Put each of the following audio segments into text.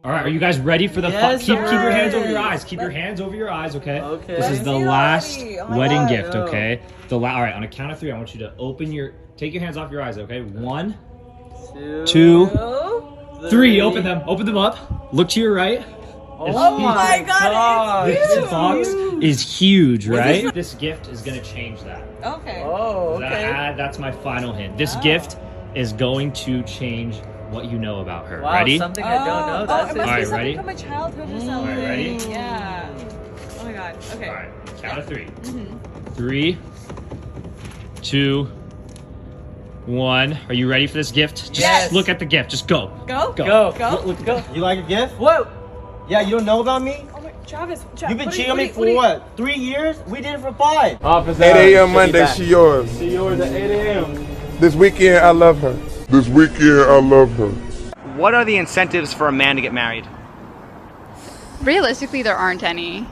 All right, are you guys ready for the Yes, keep your hands sir. over your eyes. Keep your hands over your eyes, okay? Okay. This is the See last already. Oh my wedding God. gift, okay? All right, on a count of 3, I want you to take your hands off your eyes, okay? 1, 2, 3. Open them up. Look to your right. Oh my God, it's This box is huge, right? This gift is gonna change that. Okay. Oh, okay. That's my final hint. This gift is going to change what you know about her. Wow, Ready? something I don't know. That's it must All right, be something ready? from my childhood or something. All right, ready? Yeah. Oh my God. Okay. All right, count of 3. 3, 2, 1. Are you ready for this gift? Just Yes. look at the gift. Just go. Go. Go. Go. You like a gift? Whoa. Yeah, you don't know about me? Oh my, Travis. You've been cheating on me for what? 3 years? We did it for 5. 8 a.m. Monday, she yours. She yours at 8 a.m. This weekend, I love her. This weekend, I love her. What are the incentives for a man to get married? Realistically, there aren't any.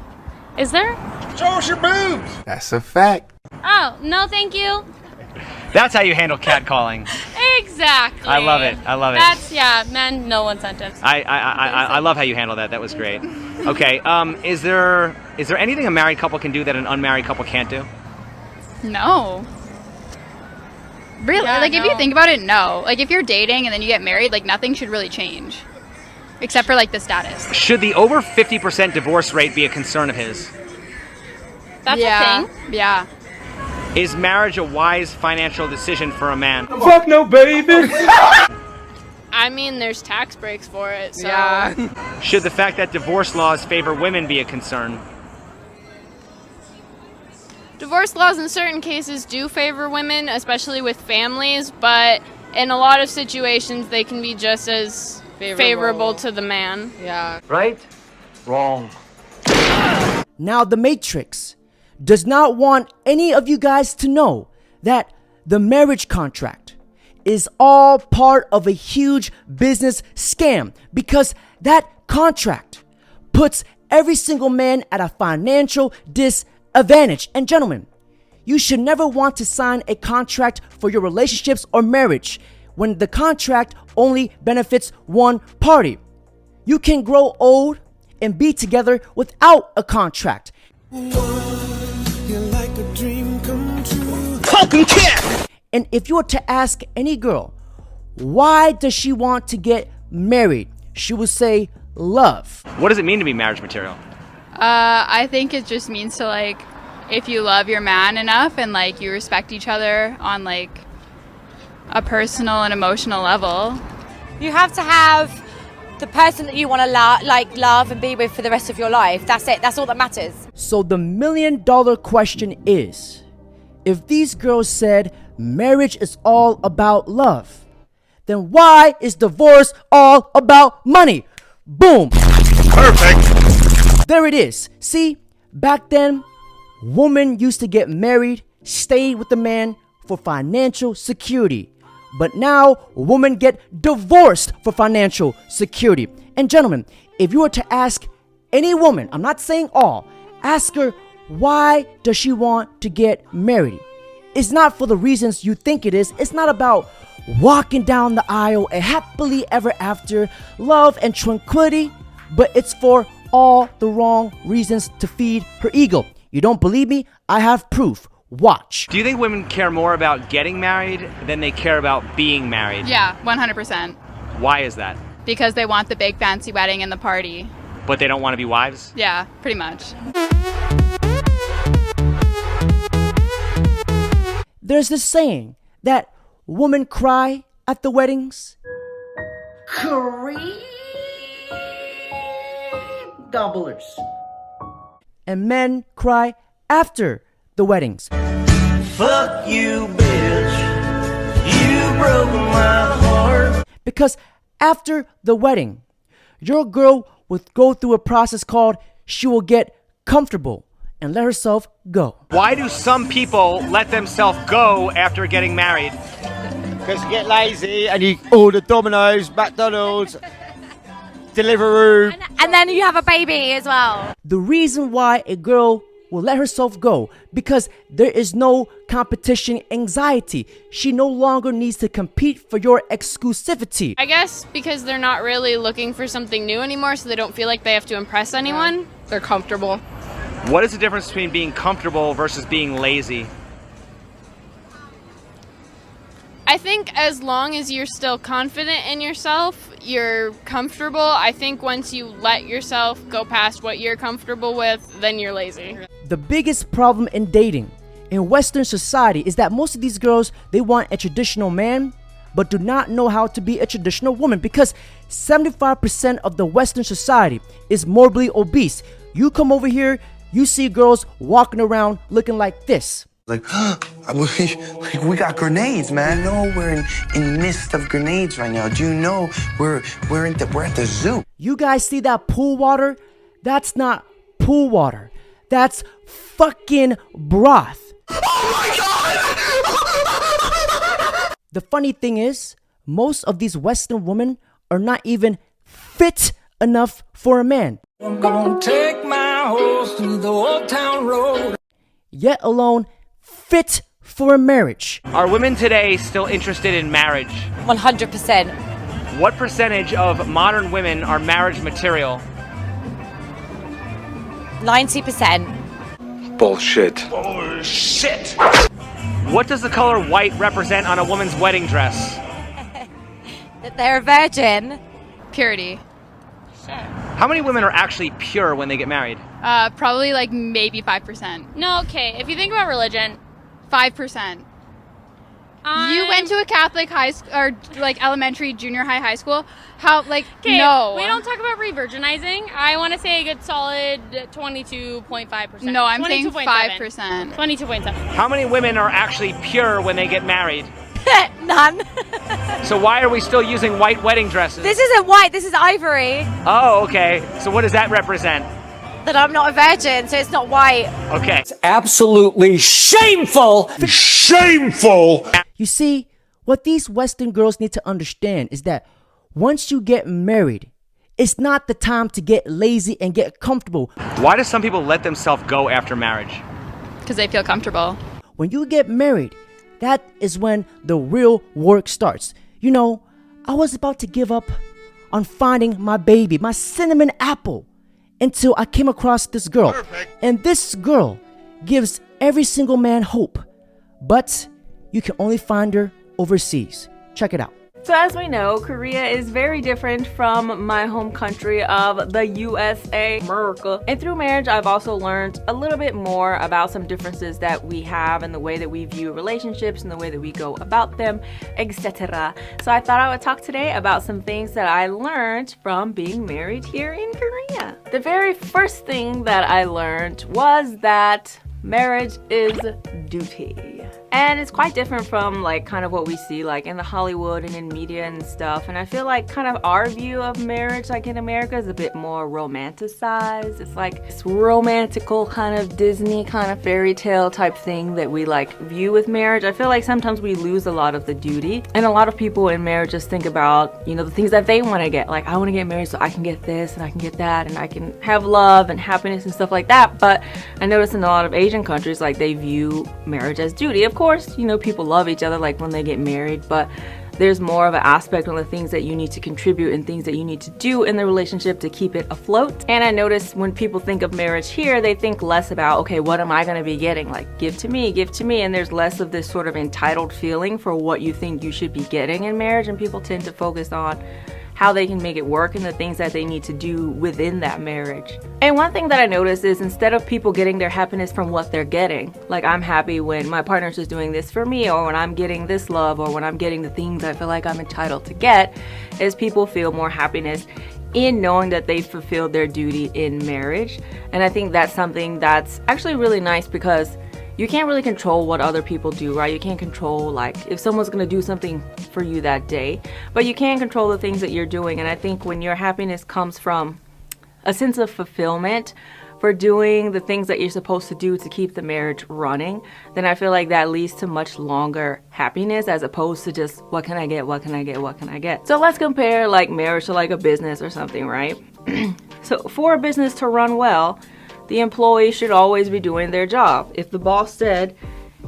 Is there? Show us your boobs. That's a fact. Oh, no thank you. That's how you handle catcalling. Exactly. I love it. That's, yeah, men, no incentives. I love how you handle that. That was great. Okay. Is there anything a married couple can do that an unmarried couple can't do? No. Really? Yeah, like, if no. you think about it, no. Like, if you're dating and then you get married, like, nothing should really change. Except for, like, the status. Should the over 50% divorce rate be a concern of his? That's yeah. a thing. Yeah. Is marriage a wise financial decision for a man? Fuck no, baby! I mean, there's tax breaks for it, so. Yeah. Should the fact that divorce laws favor women be a concern? Divorce laws in certain cases do favor women, especially with families, but in a lot of situations, they can be just as favorable to the man. Yeah. Right? Wrong. Now, The Matrix does not want any of you guys to know that the marriage contract is all part of a huge business scam, because that contract puts every single man at a financial disadvantage. And gentlemen, you should never want to sign a contract for your relationships or marriage when the contract only benefits one party. You can grow old and be together without a contract. And if you were to ask any girl, why does she want to get married? She would say love. What does it mean to be marriage material? I think it just means to, like, if you love your man enough and, like, you respect each other on, like, a personal and emotional level. You have to have the person that you want to love and be with for the rest of your life. That's it. That's all that matters. So the $1 million question is, if these girls said marriage is all about love, then why is divorce all about money? Boom. Perfect. There it is. See, back then, women used to get married, stayed with the man for financial security. But now, women get divorced for financial security. And gentlemen, if you were to ask any woman, I'm not saying all, ask her, why does she want to get married? It's not for the reasons you think it is. It's not about walking down the aisle, a happily ever after, love and tranquility, but it's for all the wrong reasons to feed her ego. You don't believe me? I have proof. Watch. Do you think women care more about getting married than they care about being married? Yeah, 100%. Why is that? Because they want the big fancy wedding and the party. But they don't want to be wives? Yeah, pretty much. There's this saying that women cry at the weddings. Doublers. And men cry after the weddings. Fuck you, bitch. You broke my heart. Because after the wedding, your girl would go through a process called she will get comfortable and let herself go. Why do some people let themselves go after getting married? Because you get lazy and you order Domino's, McDonald's, Deliveroo. And then you have a baby as well. The reason why a girl will let herself go because there is no competition anxiety. She no longer needs to compete for your exclusivity. I guess because they're not really looking for something new anymore, so they don't feel like they have to impress anyone. They're comfortable. What is the difference between being comfortable versus being lazy? I think as long as you're still confident in yourself, you're comfortable. I think once you let yourself go past what you're comfortable with, then you're lazy. The biggest problem in dating in Western society is that most of these girls, they want a traditional man, but do not know how to be a traditional woman because 75% of the Western society is morbidly obese. You come over here, you see girls walking around looking like this. Like, we got grenades, man. No, we're in midst of grenades right now. Do you know we're at the zoo? You guys see that pool water? That's not pool water. That's fucking broth. Oh my God! The funny thing is, most of these Western women are not even fit enough for a man. I'm gonna take my horse to the old town road. Yet alone fit for a marriage. Are women today still interested in marriage? 100%. What percentage of modern women are marriage material? 90%. Bullshit. Bullshit! What does the color white represent on a woman's wedding dress? That they're a virgin. Purity. How many women are actually pure when they get married? Probably like maybe 5%. No, okay. If you think about religion, 5%. You went to a Catholic high school or like elementary, junior high school. How like no? We don't talk about re-virginizing. I want to say a good solid 22.5%. No, I'm saying 5%. 22.7. How many women are actually pure when they get married? None. So why are we still using white wedding dresses? This isn't white, this is ivory. Oh, okay. So what does that represent? That I'm not a virgin, so it's not white. Okay. It's absolutely shameful. Shameful! You see, what these Western girls need to understand is that once you get married, it's not the time to get lazy and get comfortable. Why do some people let themselves go after marriage? Because they feel comfortable. When you get married, that is when the real work starts. You know, I was about to give up on finding my baby, my cinnamon apple, until I came across this girl. Perfect. And this girl gives every single man hope. But you can only find her overseas. Check it out. So as we know, Korea is very different from my home country of the USA, America. And through marriage, I've also learned a little bit more about some differences that we have in the way that we view relationships and the way that we go about them, etc. So I thought I would talk today about some things that I learned from being married here in Korea. The very first thing that I learned was that marriage is duty. And it's quite different from like kind of what we see like in the Hollywood and in media and stuff. And I feel like kind of our view of marriage like in America is a bit more romanticized. It's like this romantical kind of Disney kind of fairy tale type thing that we like view with marriage. I feel like sometimes we lose a lot of the duty. And a lot of people in marriage just think about, you know, the things that they want to get. Like I want to get married so I can get this and I can get that and I can have love and happiness and stuff like that. But I notice in a lot of Asian countries like they view marriage as duty. Of course, you know, people love each other like when they get married, but there's more of an aspect on the things that you need to contribute and things that you need to do in the relationship to keep it afloat. And I notice when people think of marriage here, they think less about, okay, what am I going to be getting? Like, give to me, and there's less of this sort of entitled feeling for what you think you should be getting in marriage, and people tend to focus on how they can make it work and the things that they need to do within that marriage. And one thing that I noticed is instead of people getting their happiness from what they're getting, like I'm happy when my partner's just doing this for me, or when I'm getting this love, or when I'm getting the things I feel like I'm entitled to get, is people feel more happiness in knowing that they fulfilled their duty in marriage. And I think that's something that's actually really nice because you can't really control what other people do, right? You can't control like if someone's gonna do something for you that day, but you can control the things that you're doing. And I think when your happiness comes from a sense of fulfillment for doing the things that you're supposed to do to keep the marriage running, then I feel like that leads to much longer happiness as opposed to just what can I get, what can I get, what can I get. So let's compare like marriage to like a business or something, right? So for a business to run well, the employee should always be doing their job. If the boss said,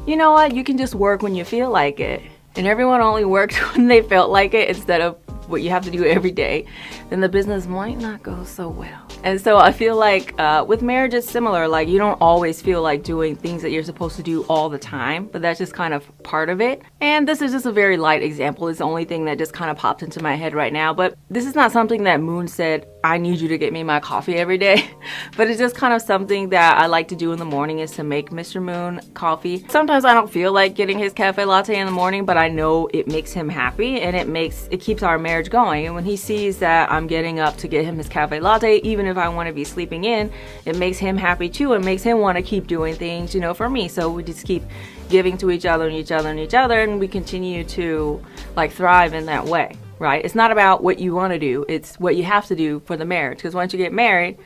you know what, you can just work when you feel like it, and everyone only worked when they felt like it instead of what you have to do every day, then the business might not go so well. And so I feel like with marriage it's similar. Like, you don't always feel like doing things that you're supposed to do all the time, but that's just kind of part of it. And this is just a very light example. It's the only thing that just kind of popped into my head right now. But this is not something that Moon said, I need you to get me my coffee every day. But it's just kind of something that I like to do in the morning, is to make Mr. Moon coffee. Sometimes I don't feel like getting his cafe latte in the morning, but I know it makes him happy, and it keeps our marriage going. And when he sees that I'm getting up to get him his cafe latte, even if I want to be sleeping in, it makes him happy too, and makes him want to keep doing things, you know, for me. So we just keep giving to each other and each other and each other, and we continue to like thrive in that way, right? It's not about what you want to do, it's what you have to do for the marriage. Because once you get married,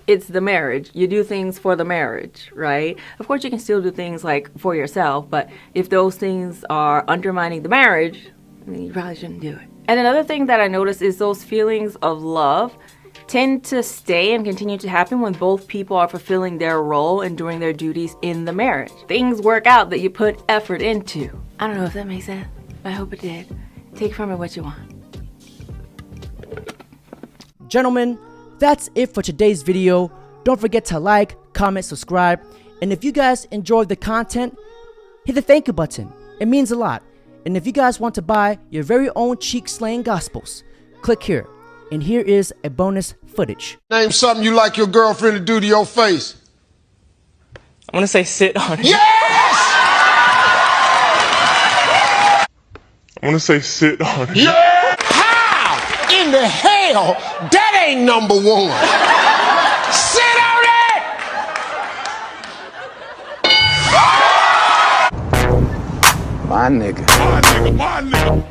it's the marriage. You do things for the marriage, right? Of course you can still do things like for yourself, but if those things are undermining the marriage, then you probably shouldn't do it. And another thing that I noticed is those feelings of love tend to stay and continue to happen when both people are fulfilling their role and doing their duties in the marriage. Things work out that you put effort into. I don't know if that makes sense. I hope it did. Take from it what you want. Gentlemen, that's it for today's video. Don't forget to like, comment, subscribe, and if you guys enjoyed the content, hit the thank you button. It means a lot. And if you guys want to buy your very own Cheek Slaying Gospels, click here. And here is a bonus footage. Name something you like your girlfriend to do to your face. I want to say sit on it. Yes! I want to say sit on it. Yeah! How in the hell? That ain't number one. Sit on it! My nigga. My nigga, my nigga.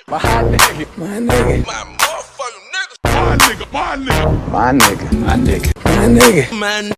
My nigga. My nigga. My motherfucking nigga. My nigga, my nigga. My nigga. My nigga. My nigga.